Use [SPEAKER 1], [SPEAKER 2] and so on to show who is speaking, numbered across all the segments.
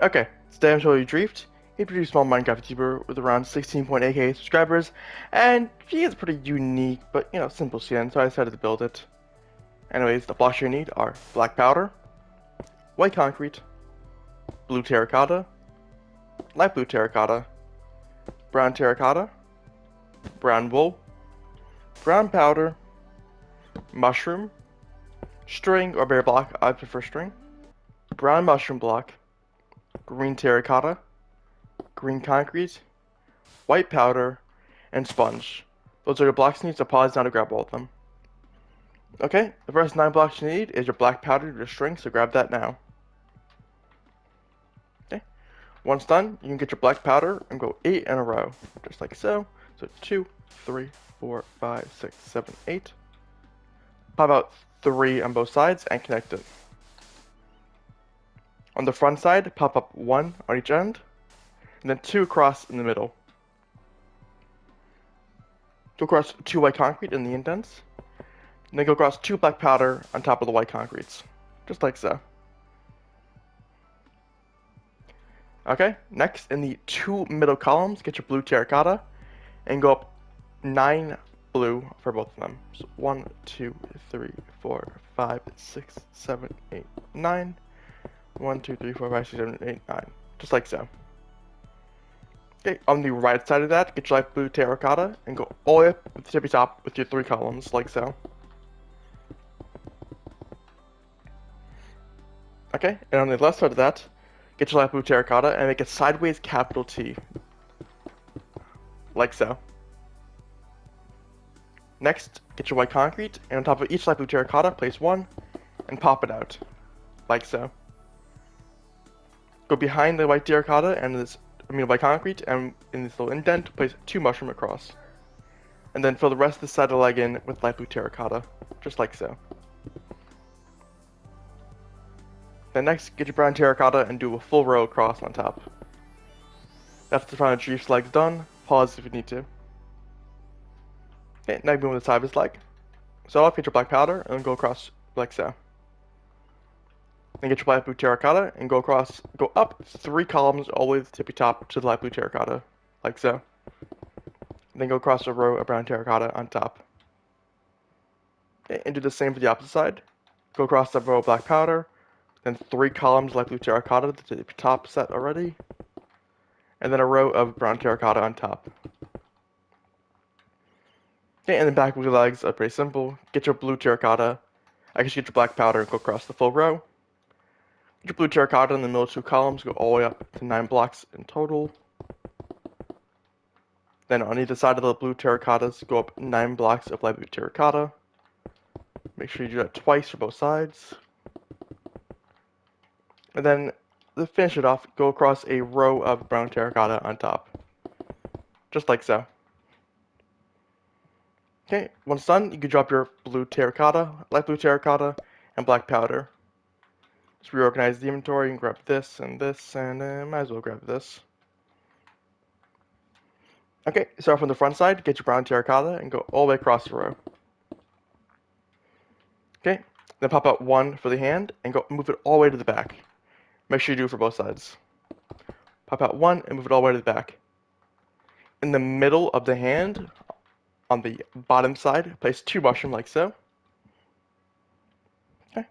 [SPEAKER 1] Okay, today I'm showing you Dreeft. He produced a small Minecraft YouTuber with around 16.8k subscribers, and she is pretty unique, but simple skin, so I decided to build it. Anyways, the blocks you need are black powder, white concrete, blue terracotta, light blue terracotta, brown terracotta, brown wool, brown powder, mushroom, string or bare block, I prefer string, brown mushroom block, green terracotta, green concrete, white powder, and sponge. Those are your blocks you need, so pause down to grab all of them. Okay, the first 9 blocks you need is your black powder, your string, so grab that now. Okay, once done, you can get your black powder and go 8 in a row, just like so. So 2, 3, 4, 5, 6, 7, 8. Pop out 3 on both sides and connect it. On the front side, pop up 1 on each end, and then 2 across in the middle. Go across 2 white concrete in the indents, and then go across 2 black powder on top of the white concretes, just like so. Okay, next in the 2 middle columns, get your blue terracotta and go up 9 blue for both of them. So 1, 2, 3, 4, 5, 6, 7, 8, 9. 1, 2, 3, 4, 5, 6, 7, 8, 9. Just like so. Okay, on the right side of that, get your light blue terracotta and go all the way up to the tippy top with your 3 columns, like so. Okay, and on the left side of that, get your light blue terracotta and make a sideways capital T, like so. Next, get your white concrete, and on top of each light blue terracotta, place 1, and pop it out, like so. Go behind the white terracotta and white concrete, and in this little indent, place 2 mushroom across. And then fill the rest of the side of the leg in with light blue terracotta, just like so. Then next, get your brown terracotta and do a full row across on top. That's the front of Dreeft's legs done. Pause if you need to. Okay, now you move on the side of his leg. Start off, get your black powder, and then go across like so. Then get your light blue terracotta and go up 3 columns all the way to the tippy top to the light blue terracotta, like so. Then go across a row of brown terracotta on top. Okay, and do the same for the opposite side. Go across the row of black powder, then 3 columns light blue terracotta to the top set already, and then a row of brown terracotta on top. Okay, and then back with your legs are pretty simple. Get your blue terracotta, I guess you get your black powder and go across the full row. Get your blue terracotta in the middle 2 columns, go all the way up to 9 blocks in total. Then on either side of the blue terracottas, go up 9 blocks of light blue terracotta. Make sure you do that twice for both sides. And then to finish it off, go across a row of brown terracotta on top. Just like so. Okay, once done, you can drop your blue terracotta, light blue terracotta, and black powder. Just reorganize the inventory and grab this, and might as well grab this. Okay, start from the front side, get your brown terracotta, and go all the way across the row. Okay, then pop out 1 for the hand, and go move it all the way to the back. Make sure you do it for both sides. Pop out 1 and move it all the way to the back. In the middle of the hand, on the bottom side, place 2 mushroom like so. Okay.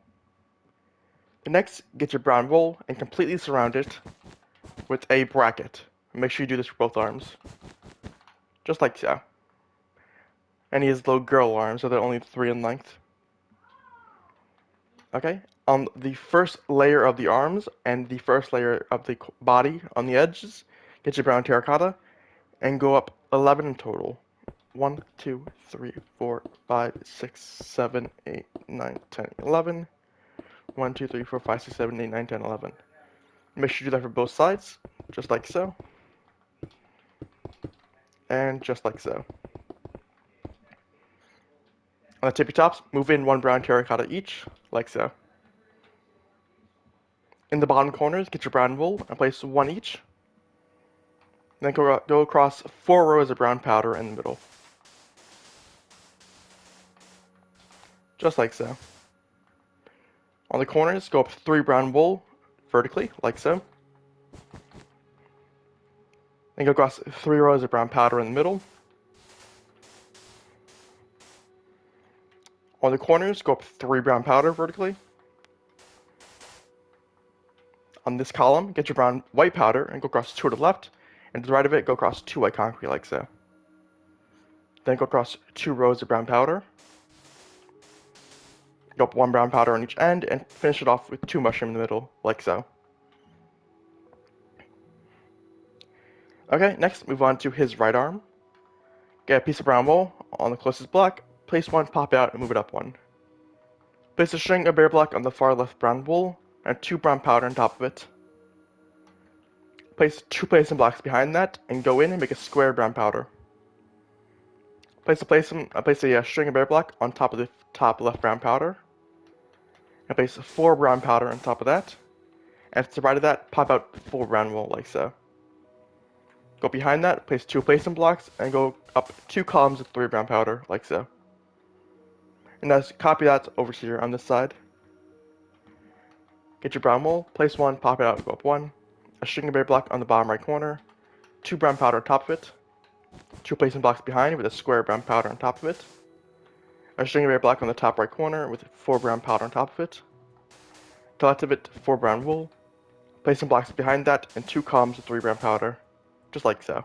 [SPEAKER 1] Next, get your brown wool and completely surround it with a bracket. Make sure you do this for both arms. Just like so. And he has little girl arms, so they're only 3 in length. Okay, on the first layer of the arms and the first layer of the body on the edges, get your brown terracotta and go up 11 in total. 1, 2, 3, 4, 5, 6, 7, 8, 9, 10, 11. 1, 2, 3, 4, 5, 6, 7, 8, 9, 10, 11. Make sure you do that for both sides, just like so. And just like so. On the tippy tops, move in 1 brown terracotta each, like so. In the bottom corners, get your brown wool and place 1 each. Then go across 4 rows of brown powder in the middle. Just like so. On the corners, go up 3 brown wool vertically, like so. Then go across 3 rows of brown powder in the middle. On the corners, go up 3 brown powder vertically. On this column, get your white powder and go across 2 to the left, and to the right of it, go across 2 white concrete like so. Then go across 2 rows of brown powder. Go up 1 brown powder on each end, and finish it off with 2 mushroom in the middle, like so. Okay, next move on to his right arm. Get a piece of brown wool on the closest block, place 1, pop out, and move it up 1. Place a string of bear block on the far left brown wool, and 2 brown powder on top of it. Place 2 placement blocks behind that, and go in and make a square brown powder. Place a string of bear block on top of the top left brown powder, and place 4 brown powder on top of that, and to the right of that, pop out 4 brown wool like so. Go behind that, place 2 placement blocks, and go up 2 columns of 3 brown powder like so. And now copy that over here on this side. Get your brown wool, place 1, pop it out, go up 1. A string of bear block on the bottom right corner, 2 brown powder on top of it, 2 placement blocks behind with a square brown powder on top of it, a string of bear block on the top right corner with 4 brown powder on top of it, to the left of it, 4 brown wool, placement blocks behind that, and 2 columns of 3 brown powder, just like so.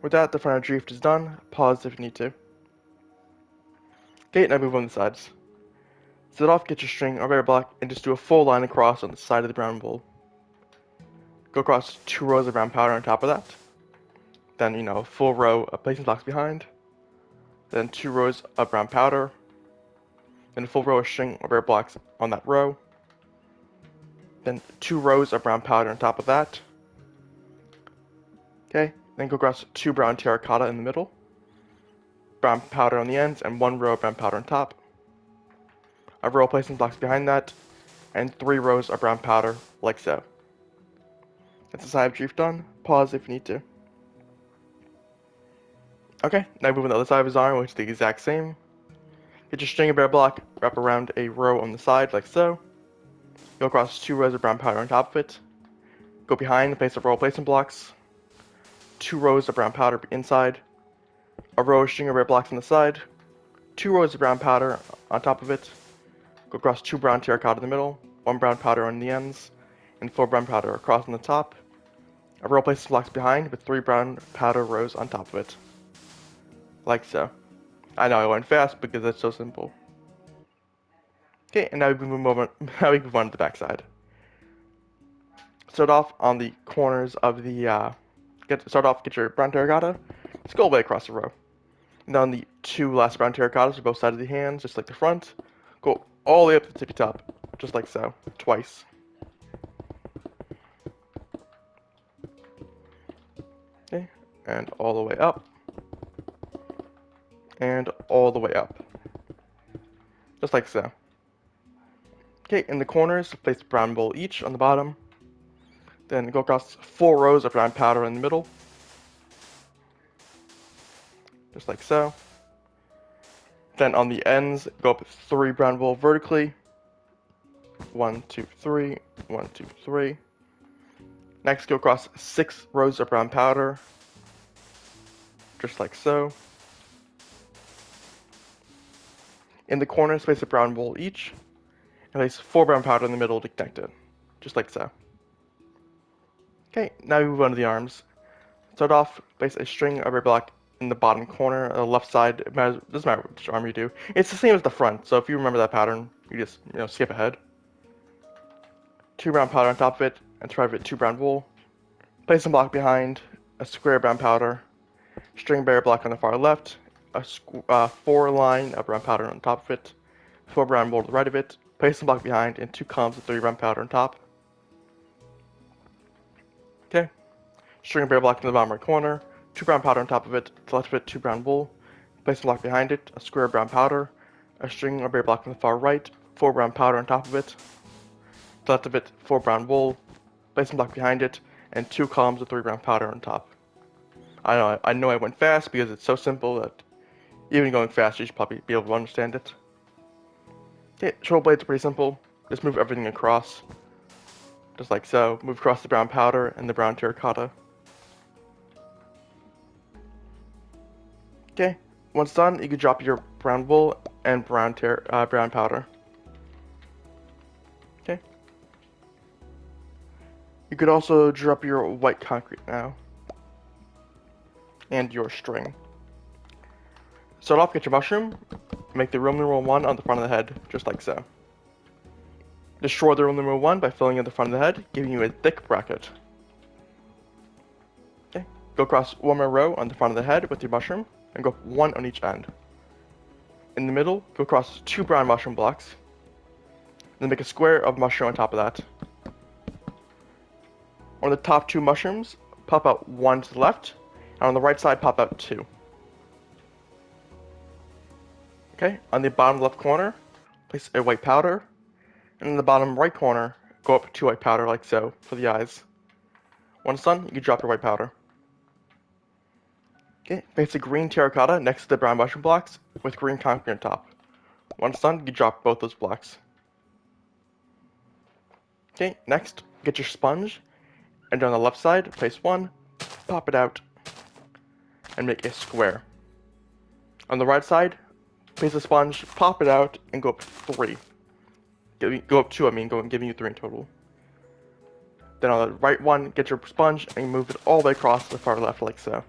[SPEAKER 1] With that, the front of Dreeft is done. Pause if you need to. Okay, now move on the sides. Set off, get your string or bear block, and just do a full line across on the side of the brown wool. Go across 2 rows of brown powder on top of that. Then, a full row of placement blocks behind. Then 2 rows of brown powder. Then a full row of string or bear blocks on that row. Then 2 rows of brown powder on top of that. Okay, then go across 2 brown terracotta in the middle. Brown powder on the ends, and 1 row of brown powder on top. A row of placement blocks behind that, and 3 rows of brown powder, like so. That's the side of Dreeft done. Pause if you need to. Okay, now move on the other side of his arm, which is the exact same. Get your string of bear block, wrap around a row on the side, like so. Go across 2 rows of brown powder on top of it. Go behind and place a row of placement blocks. 2 rows of brown powder inside. A row of string of bear blocks on the side. 2 rows of brown powder on top of it. Go across 2 brown terracotta in the middle, 1 brown powder on the ends, and 4 brown powder across on the top. A row of placement blocks behind with 3 brown powder rows on top of it. Like so. I know I went fast because it's so simple. Okay, and now we can move on to the back side. Start off on the corners of the, get your brown terracotta, just go all the way across the row. And then the 2 last brown terracottas on both sides of the hands, just like the front, go all the way up to the tippy top, just like so, twice. Okay, and all the way up. And all the way up. Just like so. Okay, in the corners, place brown wool each on the bottom. Then go across 4 rows of brown powder in the middle. Just like so. Then on the ends, go up 3 brown wool vertically. 1, 2, 3, 1, 2, 3. Next, go across 6 rows of brown powder. Just like so. In the corners, place a brown wool each, and place 4 brown powder in the middle to connect it, just like so. Okay, now we move on to the arms. Start off, place a string of bear block in the bottom corner, the left side. It doesn't matter which arm you do. It's the same as the front, so if you remember that pattern, you just skip ahead. 2 brown powder on top of it, and to right of it 2 brown wool. Place a block behind, a square brown powder, string bear block on the far left, a 4 line of brown powder on top of it, 4 brown wool to the right of it, place the block behind, and 2 columns of 3 brown powder on top. Okay, string bear block in the bottom right corner, 2 brown powder on top of it, to the left of it 2 brown wool, place the block behind it, a square brown powder, a string bear block on the far right, 4 brown powder on top of it, to the left of it 4 brown wool, place the block behind it, and 2 columns of 3 brown powder on top. I know I went fast because it's so simple that even going fast, you should probably be able to understand it. Okay, shoulder blades are pretty simple. Just move everything across. Just like so. Move across the brown powder and the brown terracotta. Okay, once done, you can drop your brown wool and brown powder. Okay. You could also drop your white concrete now, and your string. Start off, get your mushroom, make the Roman numeral 1 on the front of the head, just like so. Destroy the Roman numeral 1 by filling in the front of the head, giving you a thick bracket. Okay, go across one more row on the front of the head with your mushroom, and go up one on each end. In the middle, go across 2 brown mushroom blocks, then make a square of mushroom on top of that. On the top 2 mushrooms, pop out 1 to the left, and on the right side, pop out 2. Okay, on the bottom left corner, place a white powder, and in the bottom right corner, go up 2 white powder like so for the eyes. Once done, you can drop your white powder. Okay, place a green terracotta next to the brown mushroom blocks with green concrete on top. Once done, you drop both those blocks. Okay, next, get your sponge, and on the left side, place 1, pop it out, and make a square. On the right side, place a sponge, pop it out, and go up 3. Go up 2, giving you 3 in total. Then on the right one, get your sponge, and move it all the way across to the far left like so.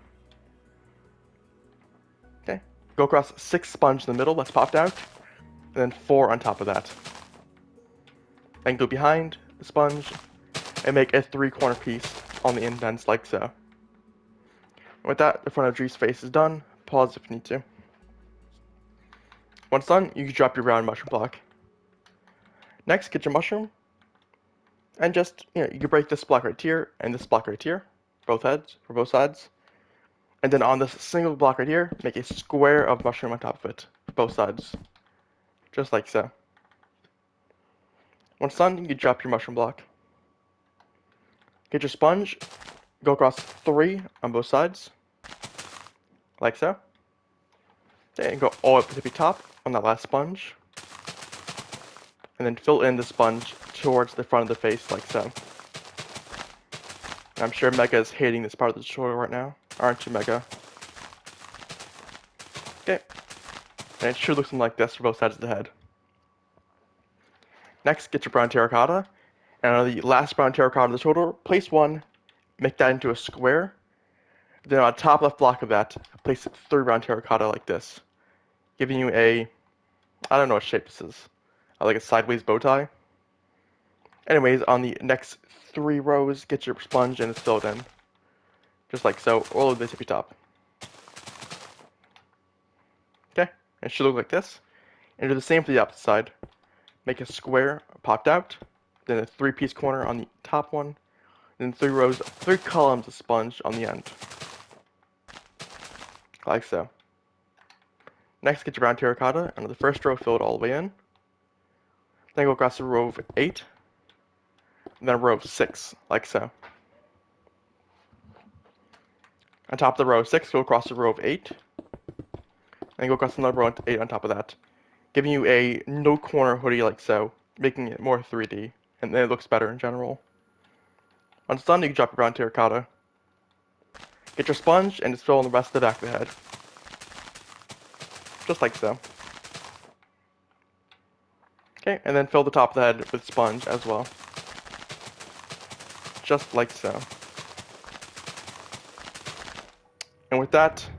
[SPEAKER 1] Okay, go across 6 sponge in the middle that's popped out, and then 4 on top of that. Then go behind the sponge, and make a 3-corner piece on the indents like so. And with that, the front of Dreeft's face is done. Pause if you need to. Once done, you can drop your brown mushroom block. Next, get your mushroom, and just, you can break this block right here and this block right here, for both sides. And then on this single block right here, make a square of mushroom on top of it, for both sides. Just like so. Once done, you can drop your mushroom block. Get your sponge, go across 3 on both sides, like so. Okay, and go all up to the top on that last sponge. And then fill in the sponge towards the front of the face, like so. I'm sure Mega is hating this part of the tutorial right now, aren't you, Mega? Okay, and it should look something like this for both sides of the head. Next, get your brown terracotta, and on the last brown terracotta of the tutorial, place 1, make that into a square. Then on the top left block of that, place 3 brown terracotta like this, giving you a, I don't know what shape this is, like a sideways bow tie. Anyways, on the next 3 rows, get your sponge and it's filled in, just like so, all of the tippy top. Okay, it should look like this. And do the same for the opposite side. Make a square popped out, then a 3-piece corner on the top one, then 3 rows, 3 columns of sponge on the end, like so. Next, get your brown terracotta, and on the first row, fill it all the way in. Then go across a row of 8, and then a row of 6, like so. On top of the row of 6, go across a row of 8, and go across another row of 8 on top of that, giving you a no corner hoodie like so, making it more 3D, and then it looks better in general. Once done, you can drop your brown terracotta. Get your sponge and just fill in the rest of the back of the head. Just like so. Okay, and then fill the top of the head with sponge as well. Just like so. And with that,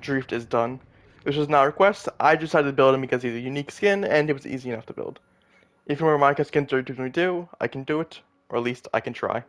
[SPEAKER 1] Dreeft is done. This was not a request, I just decided to build him because he's a unique skin and it was easy enough to build. If you want more Minecraft skins or do, I can do it, or at least I can try.